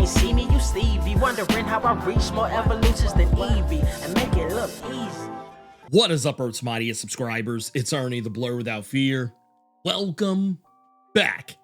ain't see me, you Stevie. Wondering how I reach more evolutions than Evie and make it look easy. What is up, Earth's mightiest subscribers? It's Ernie, the Blur Without Fear. Welcome back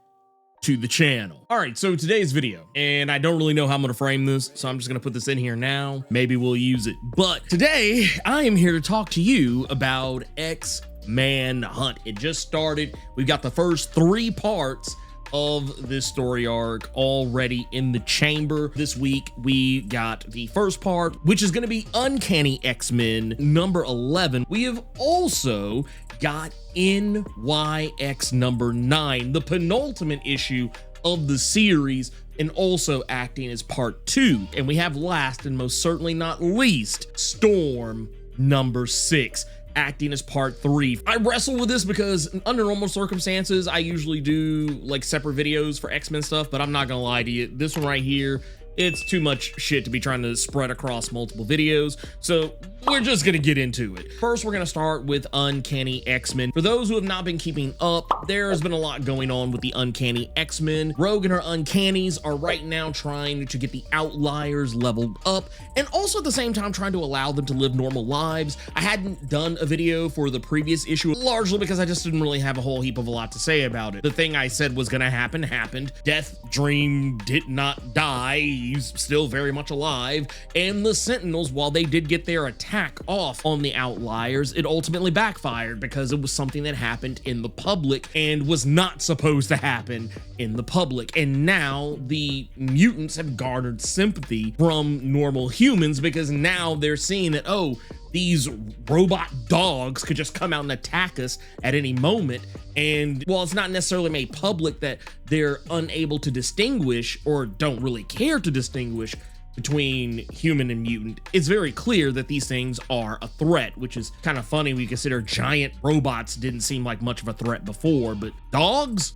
to the channel. All right, so today's video, and I don't really know how I'm gonna frame this, so I'm just gonna put this in here now. Maybe we'll use it. But today, I am here to talk to you about X-Manhunt. It just started. We've got the first 3 parts of this story arc already in the chamber. This week we got the first part, which is going to be Uncanny X-Men number 11. We have also got NYX number 9, the penultimate issue of the series, and also acting as part 2. And we have last and most certainly not least, Storm number 6. Acting as part 3. I wrestle with this because under normal circumstances, I usually do like separate videos for X-Men stuff, but I'm not gonna lie to you. This one right here, it's too much shit to be trying to spread across multiple videos. So we're just gonna get into it. First, we're gonna start with Uncanny X-Men. For those who have not been keeping up, there has been a lot going on with the Uncanny X-Men. Rogue and her Uncannies are right now trying to get the Outliers leveled up, and also at the same time trying to allow them to live normal lives. I hadn't done a video for the previous issue, largely because I just didn't really have a whole heap of a lot to say about it. The thing I said was gonna happen, happened. Death Dream did not die. He's still very much alive. And the Sentinels, while they did get their attack off on the Outliers, it ultimately backfired because it was something that happened in the public and was not supposed to happen in the public. And now the mutants have garnered sympathy from normal humans because now they're seeing that, oh, these robot dogs could just come out and attack us at any moment. And while it's not necessarily made public that they're unable to distinguish or don't really care to distinguish between human and mutant, it's very clear that these things are a threat, which is kind of funny. We consider giant robots didn't seem like much of a threat before, but dogs?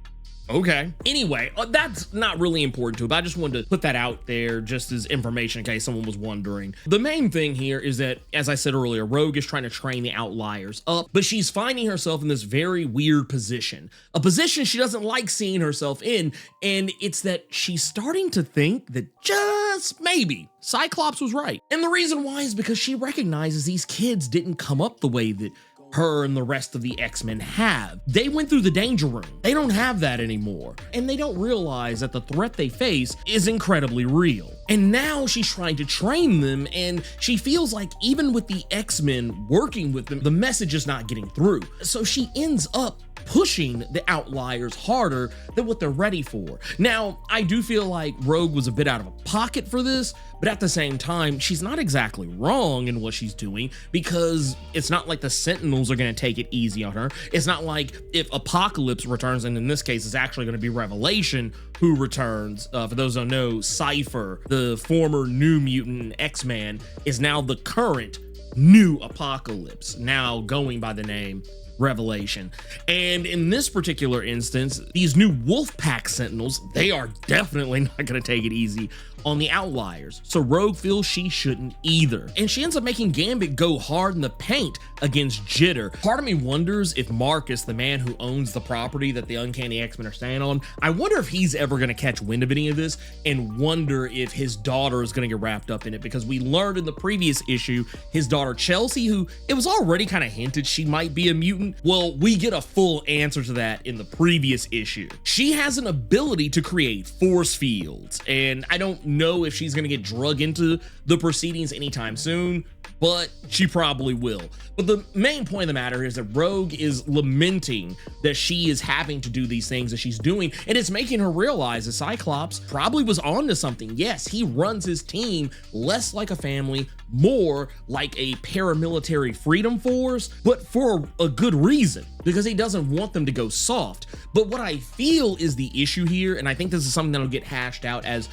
Okay. Anyway, that's not really important to it, but I just wanted to put that out there just as information in case someone was wondering. The main thing here is that, as I said earlier, Rogue is trying to train the Outliers up, but she's finding herself in this very weird position, a position she doesn't like seeing herself in, and it's that she's starting to think that just maybe Cyclops was right. And the reason why is because she recognizes these kids didn't come up the way that her and the rest of the X-Men have. They went through the danger room. They don't have that anymore. And they don't realize that the threat they face is incredibly real. And now she's trying to train them, and she feels like even with the X-Men working with them, the message is not getting through. So she ends up pushing the Outliers harder than what they're ready for. Now, I do feel like Rogue was a bit out of a pocket for this, but at the same time, she's not exactly wrong in what she's doing, because it's not like the Sentinels are going to take it easy on her. It's not like if Apocalypse returns, and in this case, it's actually going to be Revelation who returns. For those who don't know, Cypher, the former New Mutant X-Man, is now the current new Apocalypse, now going by the name Revelation. And in this particular instance, these new Wolfpack Sentinels, they are definitely not going to take it easy on the Outliers. So Rogue feels she shouldn't either. And she ends up making Gambit go hard in the paint against Jitter. Part of me wonders if Marcus, the man who owns the property that the Uncanny X-Men are staying on, I wonder if he's ever going to catch wind of any of this and wonder if his daughter is going to get wrapped up in it, because we learned in the previous issue, his daughter Chelsea, who it was already kind of hinted she might be a mutant. Well, we get a full answer to that in the previous issue. She has an ability to create force fields, and I don't know if she's going to get drug into the proceedings anytime soon, but she probably will. But the main point of the matter is that Rogue is lamenting that she is having to do these things that she's doing, and it's making her realize that Cyclops probably was onto something. Yes, he runs his team less like a family, more like a paramilitary freedom force, but for a good reason, because he doesn't want them to go soft. But what I feel is the issue here, and I think this is something that'll get hashed out as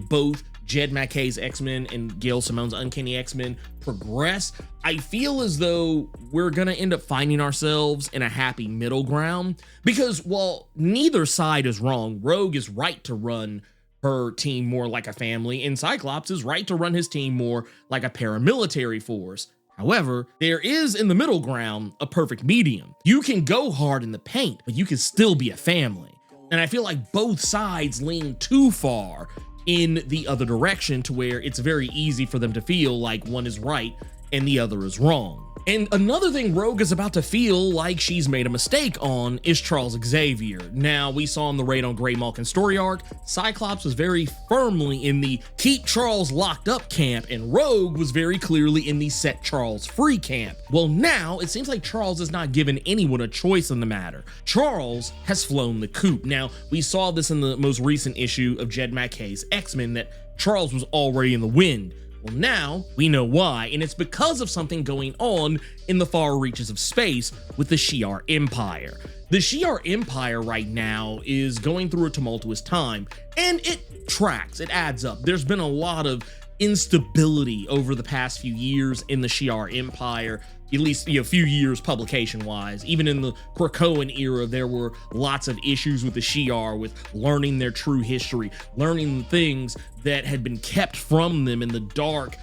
both Jed MacKay's X-Men and Gail Simone's Uncanny X-Men progress. I feel as though we're gonna end up finding ourselves in a happy middle ground, because while neither side is wrong, Rogue is right to run her team more like a family, and Cyclops is right to run his team more like a paramilitary force. However, there is in the middle ground a perfect medium. You can go hard in the paint, but you can still be a family. And I feel like both sides lean too far in the other direction, to where it's very easy for them to feel like one is right and the other is wrong. And another thing Rogue is about to feel like she's made a mistake on is Charles Xavier. Now, we saw in the Raid on Grey Malkin story arc, Cyclops was very firmly in the keep Charles locked up camp, and Rogue was very clearly in the set Charles free camp. Well, now it seems like Charles has not given anyone a choice in the matter. Charles has flown the coop. Now, we saw this in the most recent issue of Jed MacKay's X-Men, that Charles was already in the wind. Well, now we know why, and it's because of something going on in the far reaches of space with the Shi'ar Empire. The Shi'ar Empire right now is going through a tumultuous time, and it tracks, it adds up. There's been a lot of instability over the past few years in the Shi'ar Empire, at least a few years publication-wise. Even in the Krakoan era, there were lots of issues with the Shi'ar, with learning their true history, learning things that had been kept from them in the dark,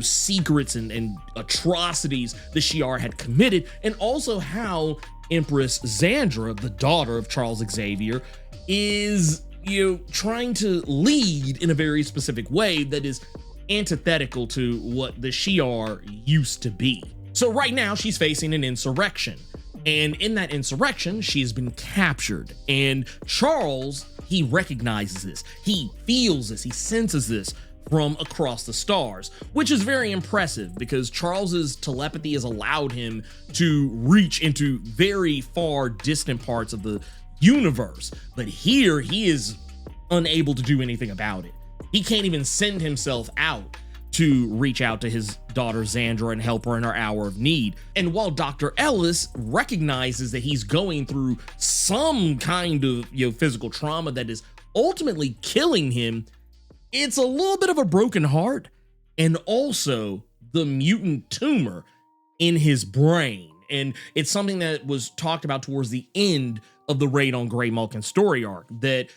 secrets and atrocities the Shi'ar had committed, and also how Empress Xandra, the daughter of Charles Xavier, is, trying to lead in a very specific way that is antithetical to what the Shi'ar used to be. So right now she's facing an insurrection, and in that insurrection she's been captured, and Charles, he recognizes this, he feels this, he senses this from across the stars, which is very impressive because Charles's telepathy has allowed him to reach into very far distant parts of the universe, but here he is unable to do anything about it. He can't even send himself out to reach out to his daughter Xandra and help her in her hour of need. And while Dr. Ellis recognizes that he's going through some kind of physical trauma that is ultimately killing him, it's a little bit of a broken heart, and also the mutant tumor in his brain. And it's something that was talked about towards the end of the Raid on Grey Malkin story arc, that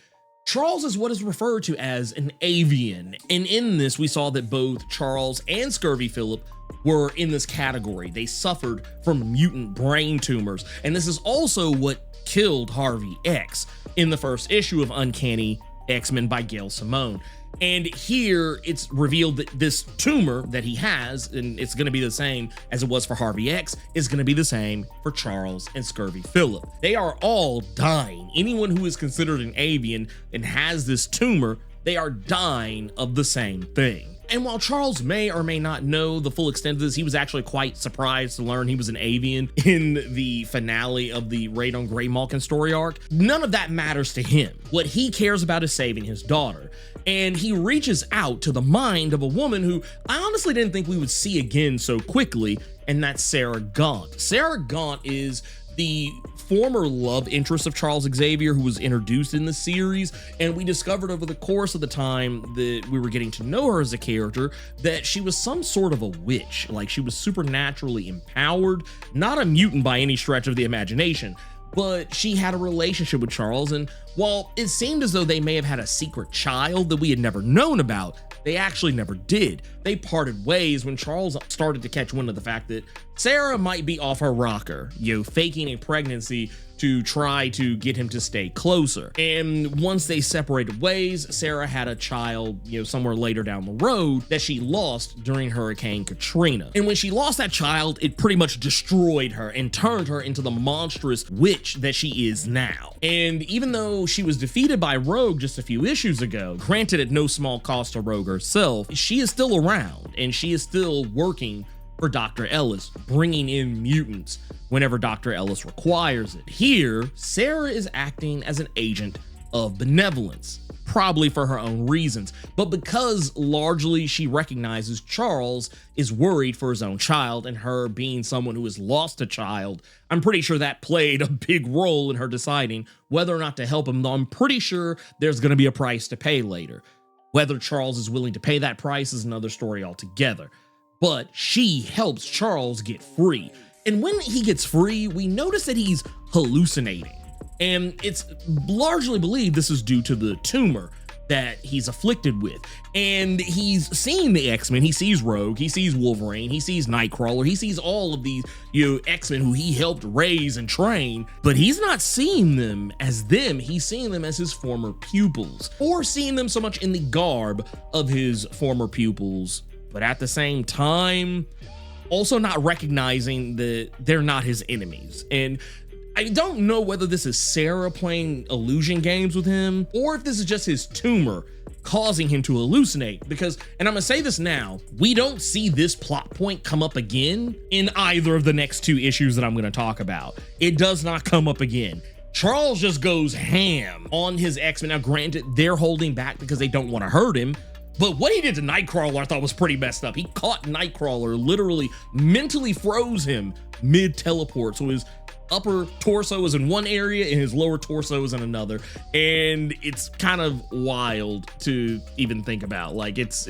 Charles is what is referred to as an avian, and in this we saw that both Charles and Scurvy Phillip were in this category. They suffered from mutant brain tumors, and this is also what killed Harvey X in the first issue of Uncanny X-Men by Gail Simone. And here it's revealed that this tumor that he has, and it's going to be the same as it was for Harvey X, is going to be the same for Charles and Scurvy Phillip. They are all dying. Anyone who is considered an avian and has this tumor, they are dying of the same thing. And while Charles may or may not know the full extent of this, he was actually quite surprised to learn he was an avian in the finale of the Raid on Grey Malkin story arc. None of that matters to him. What he cares about is saving his daughter. And he reaches out to the mind of a woman who I honestly didn't think we would see again so quickly, and that's Sarah Gaunt. Sarah Gaunt is the former love interest of Charles Xavier, who was introduced in the series, and we discovered over the course of the time that we were getting to know her as a character that she was some sort of a witch. Like, she was supernaturally empowered, not a mutant by any stretch of the imagination, but she had a relationship with Charles, and while it seemed as though they may have had a secret child that we had never known about, they actually never did. They parted ways when Charles started to catch wind of the fact that Sarah might be off her rocker, faking a pregnancy to try to get him to stay closer. And once they separated ways, Sarah had a child, somewhere later down the road that she lost during Hurricane Katrina. And when she lost that child, it pretty much destroyed her and turned her into the monstrous witch that she is now. And even though she was defeated by Rogue just a few issues ago, granted at no small cost to Rogue herself, she is still around and she is still working for Dr. Ellis, bringing in mutants whenever Dr. Ellis requires it. Here, Sarah is acting as an agent of benevolence, probably for her own reasons, but because largely she recognizes Charles is worried for his own child, and her being someone who has lost a child, I'm pretty sure that played a big role in her deciding whether or not to help him, though I'm pretty sure there's going to be a price to pay later. Whether Charles is willing to pay that price is another story altogether. But she helps Charles get free. And when he gets free, we notice that he's hallucinating. And it's largely believed this is due to the tumor. that he's afflicted with. And he's seeing the X-Men. He sees Rogue, he sees Wolverine, he sees Nightcrawler, he sees all of these, X-Men who he helped raise and train, but he's not seeing them as them. He's seeing them as his former pupils, or seeing them so much in the garb of his former pupils, but at the same time, also not recognizing that they're not his enemies. And I don't know whether this is Sarah playing illusion games with him, or if this is just his tumor causing him to hallucinate, because, and I'm gonna say this now, we don't see this plot point come up again in either of the next 2 issues that I'm gonna talk about. It does not come up again. Charles just goes ham on his X-Men. Now granted, they're holding back because they don't want to hurt him, but what he did to Nightcrawler I thought was pretty messed up. He caught Nightcrawler, literally mentally froze him mid-teleport, so his upper torso is in one area and his lower torso is in another, and it's kind of wild to even think about. Like, it's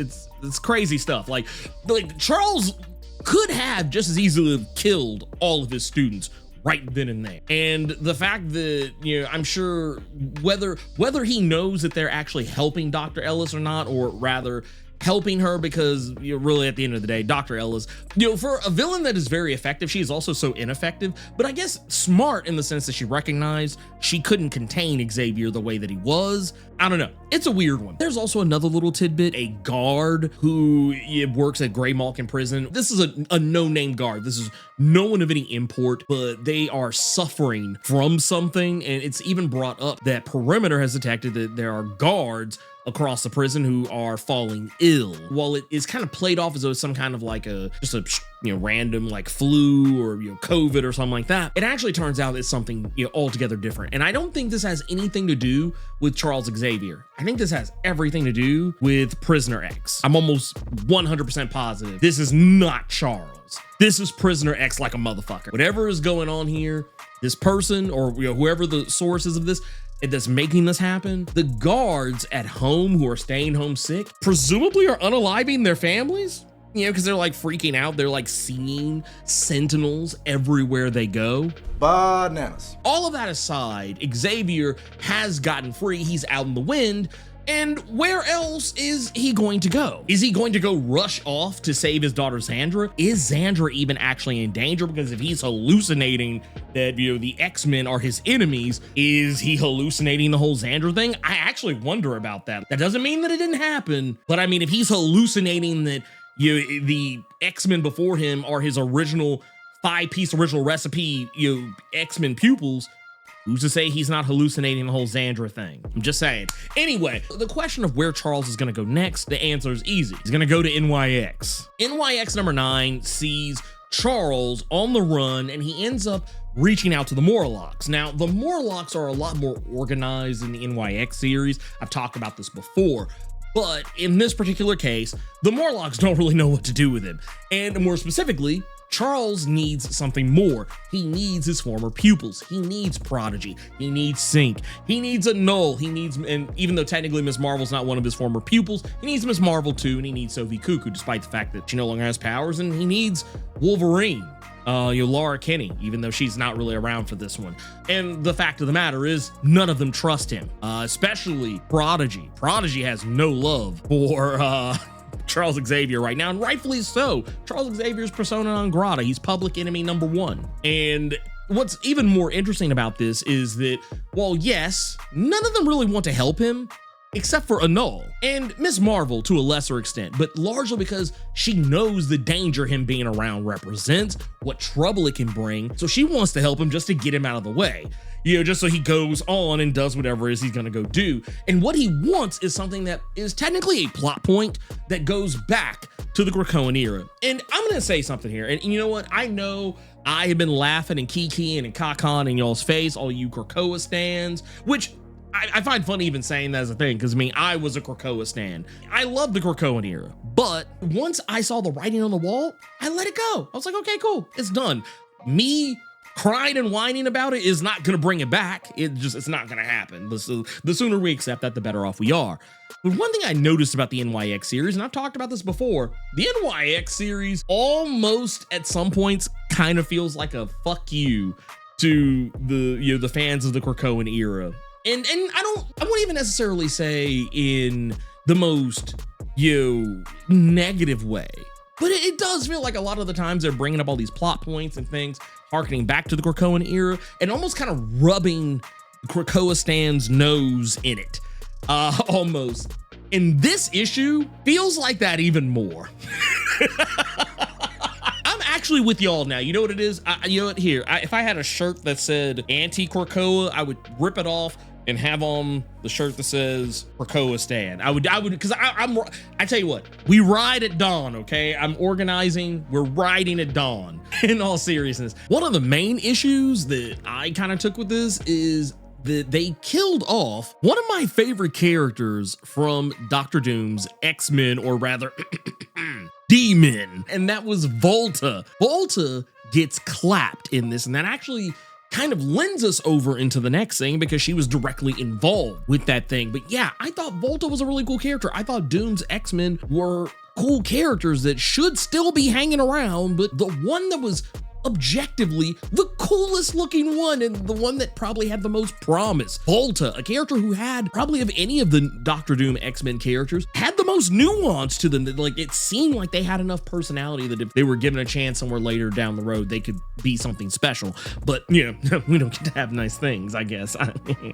crazy stuff. Like Charles could have just as easily have killed all of his students right then and there. And the fact that, I'm sure whether he knows that they're actually helping Dr. Ellis or not, or rather helping her, because really at the end of the day, Dr. Ellis, for a villain that is very effective, she is also so ineffective, but I guess smart in the sense that she recognized she couldn't contain Xavier the way that he was. I don't know. It's a weird one. There's also another little tidbit, a guard who works at Grey Malkin prison. This is a no-name guard. This is no one of any import, but they are suffering from something, and it's even brought up that Perimeter has detected that there are guards across the prison who are falling ill. While it is kind of played off as though it's some kind of like just a random like flu or COVID or something like that, it actually turns out it's something altogether different. And I don't think this has anything to do with Charles Xavier. I think this has everything to do with Prisoner X. I'm almost 100% positive this is not Charles. This is Prisoner X like a motherfucker. Whatever is going on here, this person or whoever the source is of this that's making this happen, the guards at home who are staying home sick presumably are unaliving their families, because they're like freaking out. They're like seeing sentinels everywhere they go. Bananas. All of that aside, Xavier has gotten free. He's out in the wind. And where else is he going to go? Is he going to go rush off to save his daughter Xandra? Is Xandra even actually in danger? Because if he's hallucinating that the X-Men are his enemies, is he hallucinating the whole Xandra thing? I actually wonder about that. That doesn't mean that it didn't happen, but I mean, if he's hallucinating that the X-Men before him are his original 5-piece original recipe X-Men pupils, who's to say he's not hallucinating the whole Xandra thing? I'm just saying. Anyway, the question of where Charles is going to go next, the answer is easy. He's going to go to NYX. NYX number 9 sees Charles on the run, and he ends up reaching out to the Morlocks. Now, the Morlocks are a lot more organized in the NYX series. I've talked about this before. But in this particular case, the Morlocks don't really know what to do with him. And more specifically, Charles needs something more. He needs his former pupils. He needs Prodigy. He needs Sync. He needs a Null. He needs, and even though technically Miss Marvel's not one of his former pupils, he needs Miss Marvel too, and he needs Sophie Cuckoo, despite the fact that she no longer has powers, and he needs Wolverine. Laura Kinney, even though she's not really around for this one. And the fact of the matter is, none of them trust him, especially Prodigy. Prodigy has no love for Charles Xavier right now, and rightfully so. Charles Xavier's persona non grata. He's public enemy number 1. And what's even more interesting about this is that, while yes, none of them really want to help him, except for Anul and Miss Marvel to a lesser extent, but largely because she knows the danger him being around represents, what trouble it can bring, so she wants to help him just to get him out of the way. Just so he goes on and does whatever it is he's gonna go do. And what he wants is something that is technically a plot point that goes back to the Krakoan era. And I'm gonna say something here, and you know what? I know I have been laughing and kikiing and cacan in y'all's face, all you Krakoa stans, which I find funny even saying that as a thing, because I was a Krakoa stan. I love the Krakoan era, but once I saw the writing on the wall, I let it go. I was like, okay, cool, it's done. Me crying and whining about it is not gonna bring it back. It's not gonna happen. The sooner we accept that, the better off we are. But one thing I noticed about the NYX series, and I've talked about this before, the NYX series almost at some points kind of feels like a fuck you to the fans of the Krakoan era. And I won't even necessarily say in the most, negative way, but it does feel like a lot of the times they're bringing up all these plot points and things, harkening back to the Krakoan era, and almost kind of rubbing Krakoa Stan's nose in it, almost. And this issue feels like that even more. I'm actually with y'all now. You know what it is? You know what? Here, if I had a shirt that said anti-Krakoa, I would rip it off and have on the shirt that says Krakoa Stan. I would, because I tell you what, we ride at dawn, okay? I'm organizing, we're riding at dawn, in all seriousness. One of the main issues that I kind of took with this is that they killed off one of my favorite characters from Dr. Doom's X-Men, or rather, Demon, and that was Volta. Volta gets clapped in this, and that actually kind of lends us over into the next thing because she was directly involved with that thing. But yeah, I thought Volta was a really cool character. I thought Doom's X-Men were cool characters that should still be hanging around, but the one that was objectively the coolest looking one and the one that probably had the most promise, Volta, a character who had probably of any of the Dr. Doom X-Men characters had the most nuance to them. Like, it seemed like they had enough personality that if they were given a chance somewhere later down the road, they could be something special. But we don't get to have nice things, I guess.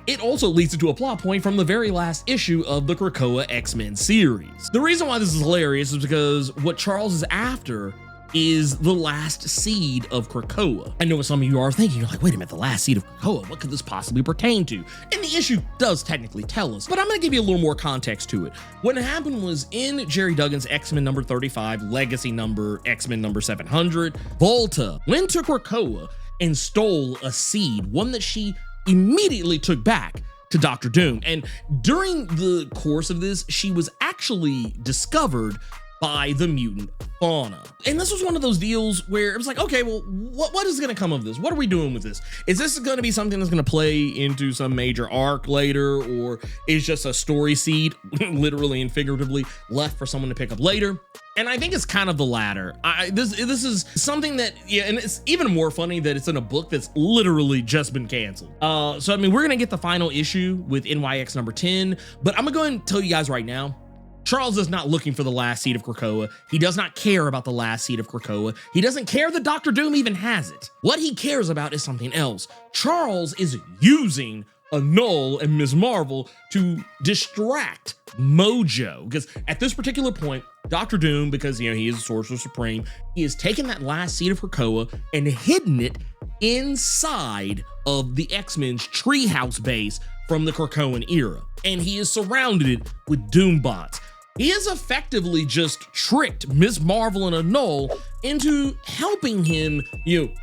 It also leads into a plot point from the very last issue of the Krakoa X-Men series. The reason why this is hilarious is because what Charles is after is the last seed of Krakoa. I know what some of you are thinking. You're like, wait a minute, the last seed of Krakoa, what could this possibly pertain to? And the issue does technically tell us, but I'm gonna give you a little more context to it. What happened was in Jerry Duggan's X-Men number 35, legacy number X-Men number 700, Volta went to Krakoa and stole a seed, one that she immediately took back to Dr. Doom. And during the course of this, she was actually discovered by the mutant fauna. And this was one of those deals where it was like, okay, well, what is gonna come of this? What are we doing with this? Is this gonna be something that's gonna play into some major arc later, or is just a story seed, literally and figuratively, left for someone to pick up later? And I think it's kind of the latter. This is something that, and it's even more funny that it's in a book that's literally just been canceled. So I mean, we're gonna get the final issue with NYX number 10, but I'm gonna go ahead and tell you guys right now, Charles is not looking for the last seed of Krakoa. He does not care about the last seed of Krakoa. He doesn't care that Dr. Doom even has it. What he cares about is something else. Charles is using Null and Ms. Marvel to distract Mojo, because at this particular point, Dr. Doom, because he is a Sorcerer Supreme, he has taken that last seed of Krakoa and hidden it inside of the X-Men's treehouse base from the Krakoan era, and he has surrounded it with Doombots. He has effectively just tricked Ms. Marvel and Null into helping him,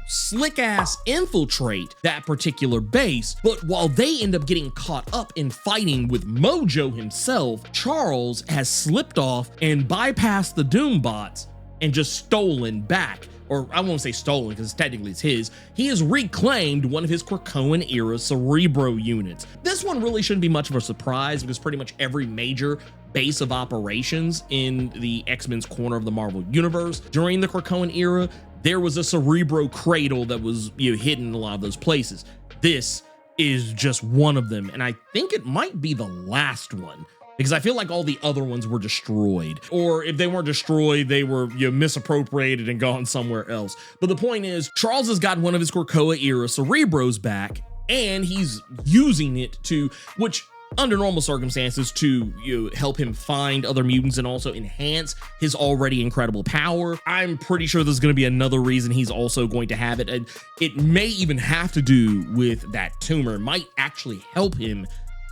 slick ass infiltrate that particular base. But while they end up getting caught up in fighting with Mojo himself, Charles has slipped off and bypassed the Doombots and just stolen back. Or I won't say stolen because technically it's his. He has reclaimed one of his Krakoan era Cerebro units. This one really shouldn't be much of a surprise because pretty much every major base of operations in the X-Men's corner of the Marvel Universe during the Krakoan era, there was a Cerebro cradle that was hidden in a lot of those places. This is just one of them, and I think it might be the last one, because I feel like all the other ones were destroyed, or if they weren't destroyed, they were misappropriated and gone somewhere else. But the point is, Charles has got one of his Krakoa era Cerebros back, and he's using it to, which under normal circumstances, to help him find other mutants and also enhance his already incredible power. I'm pretty sure there's going to be another reason he's also going to have it, and it may even have to do with that tumor. It might actually help him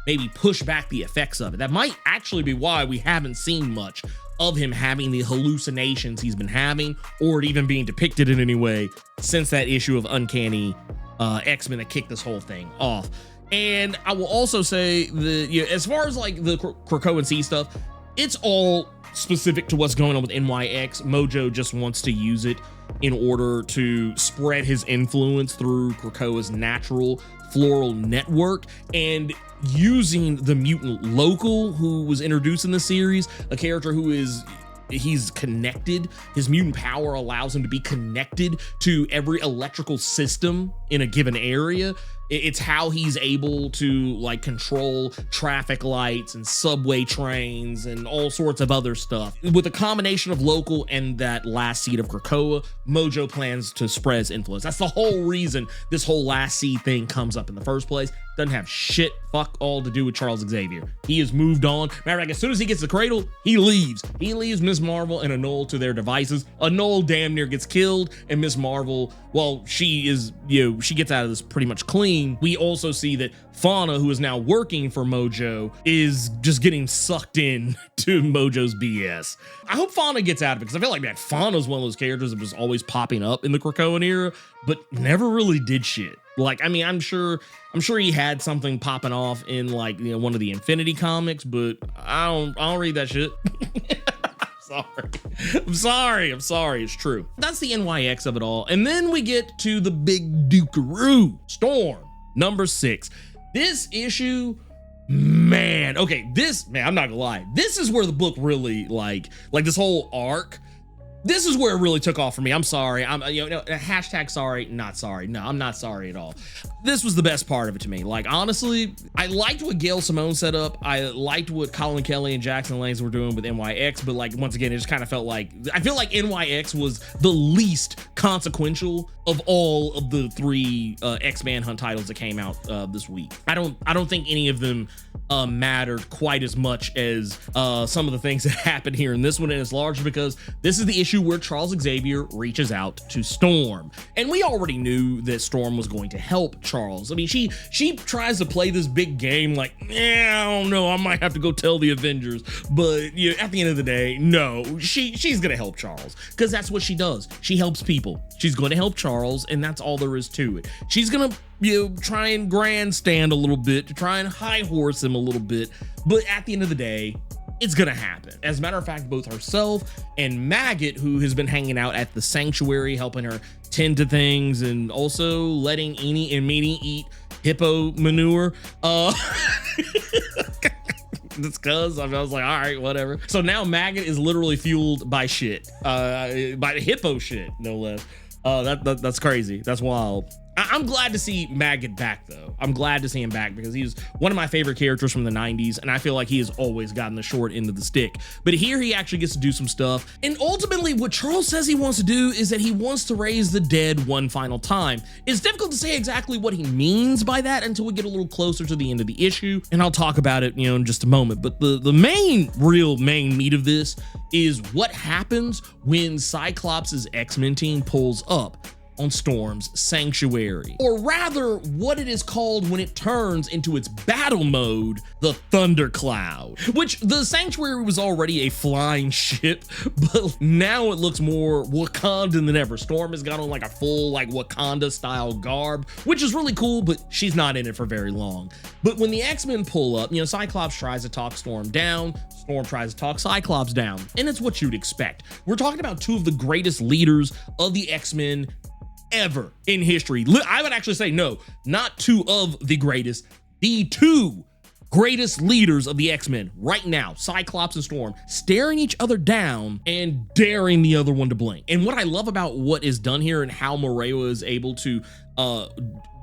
maybe push back the effects of it. That might actually be why we haven't seen much of him having the hallucinations he's been having, or even being depicted in any way since that issue of Uncanny X-Men that kicked this whole thing off. And I will also say that as far as like the Krakoan Sea stuff, it's all specific to what's going on with NYX. Mojo just wants to use it in order to spread his influence through Krakoa's natural floral network, and using the mutant Local, who was introduced in the series, a character who he's connected. His mutant power allows him to be connected to every electrical system in a given area. It's how he's able to like control traffic lights and subway trains and all sorts of other stuff. With a combination of local and that last seed of Krakoa, Mojo plans to spread his influence. That's the whole reason this whole last seed thing comes up in the first place. Doesn't have shit fuck all to do with Charles Xavier. He has moved on. Matter of fact, as soon as he gets the cradle, he leaves. He leaves Miss Marvel and Anole to their devices. Anole damn near gets killed, and Miss Marvel, well, she is, you know, she gets out of this pretty much clean. We also see that Fauna, who is now working for Mojo, is just getting sucked in to Mojo's BS. I hope Fauna gets out of it, because I feel like, man, Fauna's one of those characters that was always popping up in the Krakoan era, but never really did shit. Like, I mean, I'm sure he had something popping off in like, you know, one of the Infinity comics, but I don't read that shit. I'm sorry. It's true. That's the NYX of it all. And then we get to the big Dukaroo, Storm, number 6. This issue, man, okay, I'm not gonna lie. This is where the book really like this whole arc. This is where it really took off for me. I'm sorry. Hashtag sorry, not sorry. No, I'm not sorry at all. This was the best part of it to me. Like, honestly, I liked what Gail Simone set up. I liked what Colin Kelly and Jackson Langs were doing with NYX, but like, once again, it just kind of felt like, I feel like NYX was the least consequential of all of the 3 X-Manhunt titles that came out this week. I don't think any of them mattered quite as much as some of the things that happened here in this one, and it's largely because this is the issue where Charles Xavier reaches out to Storm, and we already knew that Storm was going to help Charles. I mean, she tries to play this big game like, I don't know, I might have to go tell the Avengers, but you know, at the end of the day, no, she's gonna help Charles, because that's what she does. She helps people. She's going to help Charles, and that's all there is to it. She's gonna, you know, try and grandstand a little bit to try and high horse him a little bit, but at the end of the day, it's gonna happen. As a matter of fact, both herself and Maggot, who has been hanging out at the sanctuary, helping her tend to things, and also letting Eenie and Meanie eat hippo manure. That's cause I was like, all right, whatever. So now Maggot is literally fueled by shit, by hippo shit, no less. That's crazy. That's wild. I'm glad to see Maggot back, though. I'm glad to see him back because he's one of my favorite characters from the 90s, and I feel like he has always gotten the short end of the stick. But here he actually gets to do some stuff. And ultimately, what Charles says he wants to do is that he wants to raise the dead one final time. It's difficult to say exactly what he means by that until we get a little closer to the end of the issue, and I'll talk about it, you know, in just a moment. But the main meat of this is what happens when Cyclops' X-Men team pulls up on Storm's sanctuary, or rather what it is called when it turns into its battle mode, the Thundercloud, which the sanctuary was already a flying ship, but now it looks more Wakandan than ever. Storm has got on like a full like Wakanda style garb, which is really cool, but she's not in it for very long. But when the X-Men pull up, you know, Cyclops tries to talk Storm down, Storm tries to talk Cyclops down, and it's what you'd expect. We're talking about 2 of the greatest leaders of the X-Men ever in history. I would actually say no, not 2 of the greatest, the 2 greatest leaders of the X-Men right now, Cyclops and Storm, staring each other down and daring the other one to blink. And what I love about what is done here and how Moreau is able to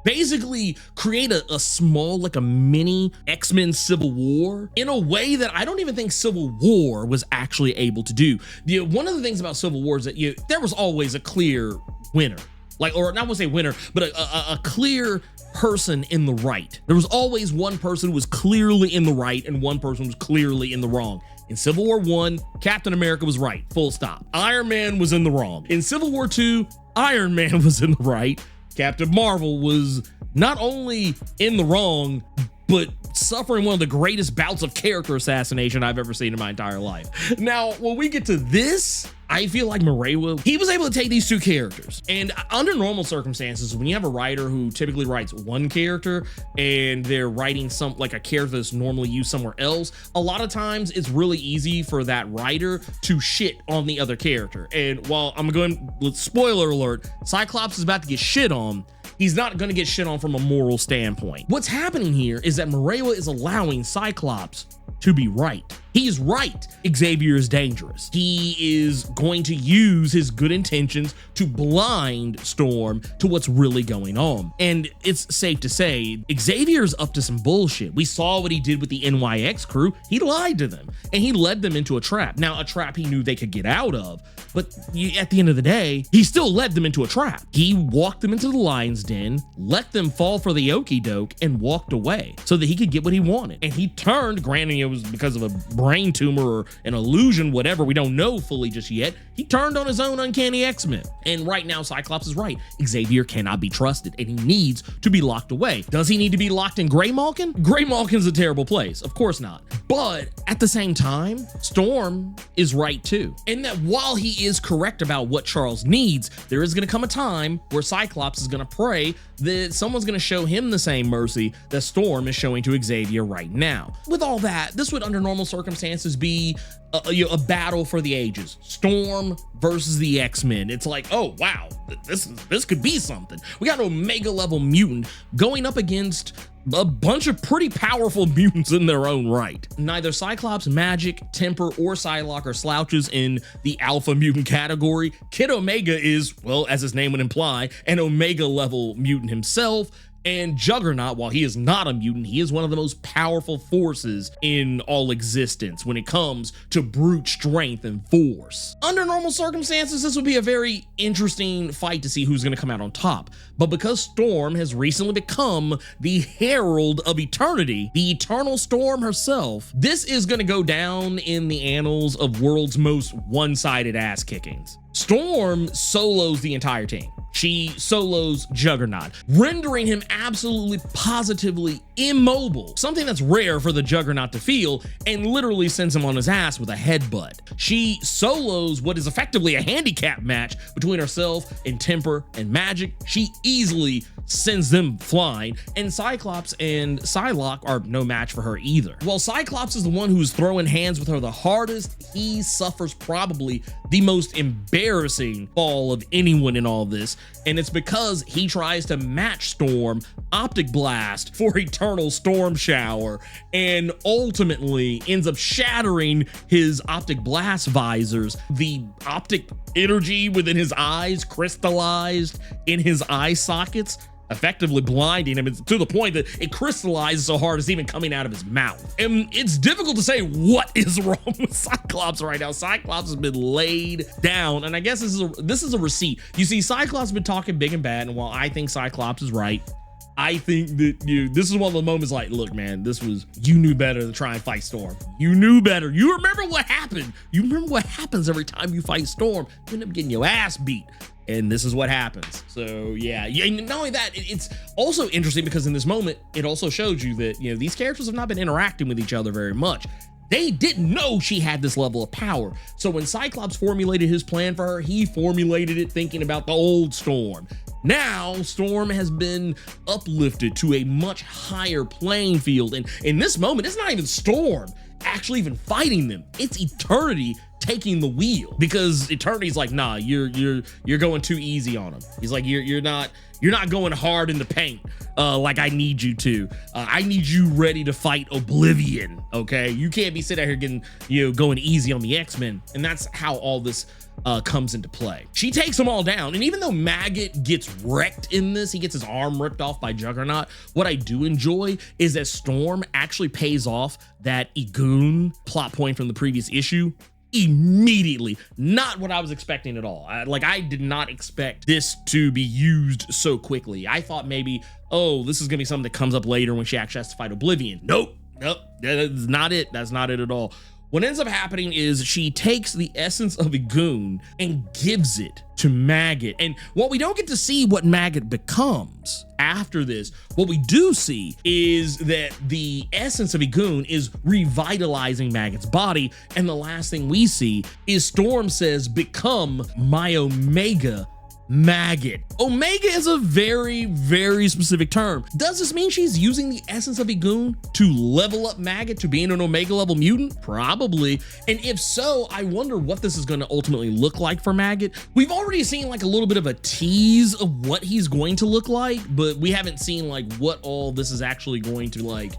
basically create a small, like a mini X-Men Civil War in a way that I don't even think Civil War was actually able to do. One of the things about Civil War is that there was always a clear winner. Like, or not want to say winner, but a clear person in the right. There was always one person who was clearly in the right and one person was clearly in the wrong. In Civil War I, Captain America was right, full stop. Iron Man was in the wrong. In Civil War II, Iron Man was in the right. Captain Marvel was not only in the wrong, but suffering one of the greatest bouts of character assassination I've ever seen in my entire life. Now, when we get to this, I feel like Moreau, he was able to take these 2 characters, and under normal circumstances, when you have a writer who typically writes one character and they're writing like a character that's normally used somewhere else, a lot of times it's really easy for that writer to shit on the other character. And while I'm going with spoiler alert, Cyclops is about to get shit on, he's not going to get shit on from a moral standpoint. What's happening here is that Moreau is allowing Cyclops to be right. He's right. Xavier is dangerous. He is going to use his good intentions to blind Storm to what's really going on. And it's safe to say, Xavier's up to some bullshit. We saw what he did with the NYX crew. He lied to them and he led them into a trap. Now, a trap he knew they could get out of, but at the end of the day, he still led them into a trap. He walked them into the lion's den, let them fall for the okie doke, and walked away so that he could get what he wanted. And he turned, granted it was because of a brain tumor or an illusion, whatever, we don't know fully just yet, he turned on his own uncanny X-Men. And right now, Cyclops is right. Xavier cannot be trusted and he needs to be locked away. Does he need to be locked in Graymalkin? Graymalkin's a terrible place, of course not. But at the same time, Storm is right too. And that while he is correct about what Charles needs, there is gonna come a time where Cyclops is gonna pray that someone's gonna show him the same mercy that Storm is showing to Xavier right now. With all that, this would under normal circumstances be a battle for the ages. Storm versus the X-Men. It's like, oh wow, this could be something. We got an Omega level mutant going up against a bunch of pretty powerful mutants in their own right. Neither Cyclops, Magic, Temper, or Psylocke are slouches in the alpha mutant category. Kid Omega is, well, as his name would imply, an Omega level mutant himself. And Juggernaut, while he is not a mutant, he is one of the most powerful forces in all existence when it comes to brute strength and force. Under normal circumstances, this would be a very interesting fight to see who's going to come out on top. But because Storm has recently become the Herald of Eternity, the Eternal Storm herself, this is going to go down in the annals of world's most one-sided ass kickings. Storm solos the entire team. She solos Juggernaut, rendering him absolutely positively immobile, something that's rare for the Juggernaut to feel, and literally sends him on his ass with a headbutt. She solos what is effectively a handicap match between herself and Temper and Magic. She easily sends them flying, and Cyclops and Psylocke are no match for her either. While Cyclops is the one who's throwing hands with her the hardest, he suffers probably the most embarrassing fall of anyone in all this, and it's because he tries to match Storm Optic Blast for Eternal Storm Shower and ultimately ends up shattering his Optic Blast visors. The optic energy within his eyes crystallized in his eye sockets, effectively blinding him to the point that it crystallizes so hard it's even coming out of his mouth. And it's difficult to say what is wrong with Cyclops right now. Cyclops has been laid down, and I guess this is a receipt. You see, Cyclops has been talking big and bad, and while I think Cyclops is right, I think that this is one of the moments like, look, man, you knew better to try and fight Storm. You knew better. You remember what happened. You remember what happens every time you fight Storm. You end up getting your ass beat. And this is what happens. So yeah, and not only that, it's also interesting because in this moment, it also shows you that, these characters have not been interacting with each other very much. They didn't know she had this level of power. So when Cyclops formulated his plan for her, he formulated it thinking about the old Storm. Now, Storm has been uplifted to a much higher playing field. And in this moment, it's not even Storm actually even fighting them. It's Eternity taking the wheel, because Eternity's like, nah, you're going too easy on him. He's like, you're not going hard in the paint like I need you to. I need you ready to fight Oblivion. Okay, you can't be sitting out here getting going easy on the X-Men. And that's how all this comes into play. She takes them all down, and even though Maggot gets wrecked in this, he gets his arm ripped off by Juggernaut, what I do enjoy is that Storm actually pays off that Egoon plot point from the previous issue immediately. Not what I was expecting at all. I did not expect this to be used so quickly. I thought maybe, oh, this is gonna be something that comes up later when she actually has to fight Oblivion. Nope, that's not it. That's not it at all. What ends up happening is she takes the essence of Egoon and gives it to Maggot. And while we don't get to see what Maggot becomes after this, what we do see is that the essence of Egoon is revitalizing Maggot's body. And the last thing we see is Storm says, become my Omega Maggot. Omega is a very, very specific term. Does this mean she's using the essence of Egoon to level up Maggot to being an Omega level mutant? Probably. And if so, I wonder what this is going to ultimately look like for Maggot. We've already seen like a little bit of a tease of what he's going to look like, but we haven't seen like what all this is actually going to like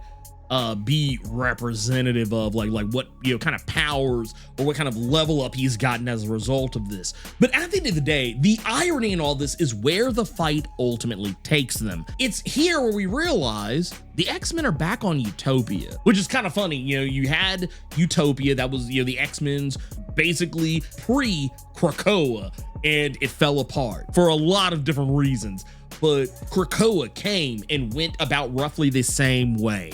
be representative of like what, you know, kind of powers or what kind of level up he's gotten as a result of this. But at the end of the day, the irony in all this is where the fight ultimately takes them. It's here where we realize the X-Men are back on Utopia, which is kind of funny. You know, you had Utopia, that was, you know, the X-Men's basically pre-Krakoa, and it fell apart for a lot of different reasons. But Krakoa came and went about roughly the same way.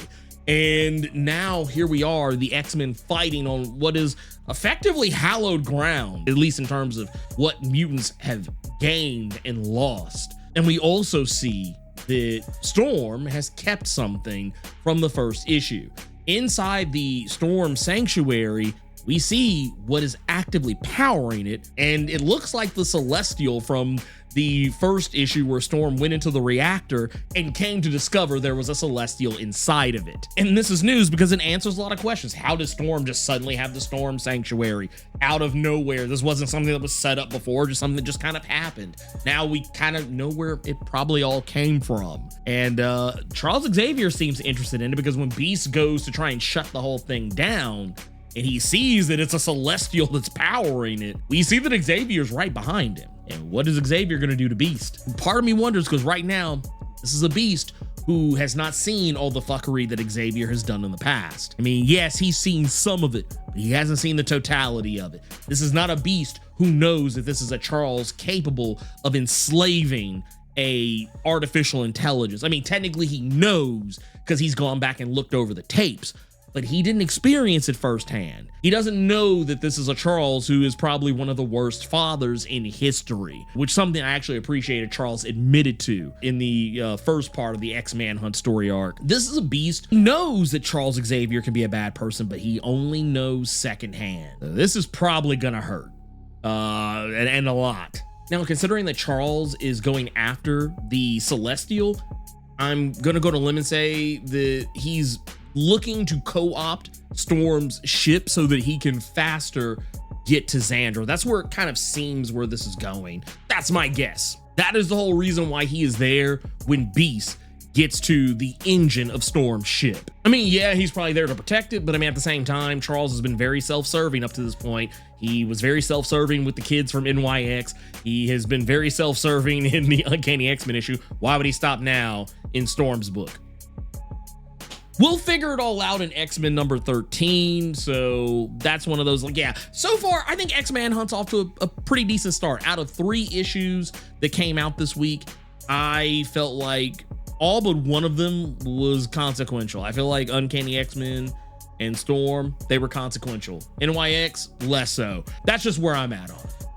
And now here we are, the X-Men fighting on what is effectively hallowed ground, at least in terms of what mutants have gained and lost. And we also see that Storm has kept something from the first issue. Inside the Storm Sanctuary, we see what is actively powering it, and it looks like the Celestial from the first issue where Storm went into the reactor and came to discover there was a Celestial inside of it. And this is news because it answers a lot of questions. How does Storm just suddenly have the Storm Sanctuary out of nowhere? This wasn't something that was set up before, just something that just kind of happened. Now we kind of know where it probably all came from. And Charles Xavier seems interested in it because when Beast goes to try and shut the whole thing down, and he sees that it's a Celestial that's powering it, we see that Xavier's right behind him. And what is Xavier gonna do to Beast? And part of me wonders, because right now, this is a Beast who has not seen all the fuckery that Xavier has done in the past. I mean, yes, he's seen some of it, but he hasn't seen the totality of it. This is not a Beast who knows that this is a Charles capable of enslaving a artificial intelligence. I mean, technically he knows because he's gone back and looked over the tapes, but he didn't experience it firsthand. He doesn't know that this is a Charles who is probably one of the worst fathers in history, which is something I actually appreciated Charles admitted to in the first part of the X-Manhunt story arc. This is a Beast who knows that Charles Xavier can be a bad person, but he only knows secondhand. This is probably gonna hurt, and a lot. Now, considering that Charles is going after the Celestial, I'm gonna go to limb and say that he's looking to co-opt Storm's ship so that he can faster get to Xandra. That's where it kind of seems where this is going. That's my guess. That is the whole reason why he is there when Beast gets to the engine of Storm's ship. I mean, yeah, he's probably there to protect it, but I mean, at the same time, Charles has been very self-serving up to this point. He was very self-serving with the kids from NYX. He has been very self-serving in the Uncanny X-Men issue. Why would he stop now in Storm's book? We'll figure it all out in X-Men number 13, so that's one of those, like, yeah. So far, I think X-Manhunt's off to a pretty decent start. Out of 3 issues that came out this week, I felt like all but one of them was consequential. I feel like Uncanny X-Men and Storm, they were consequential. NYX, less so. That's just where I'm at on it.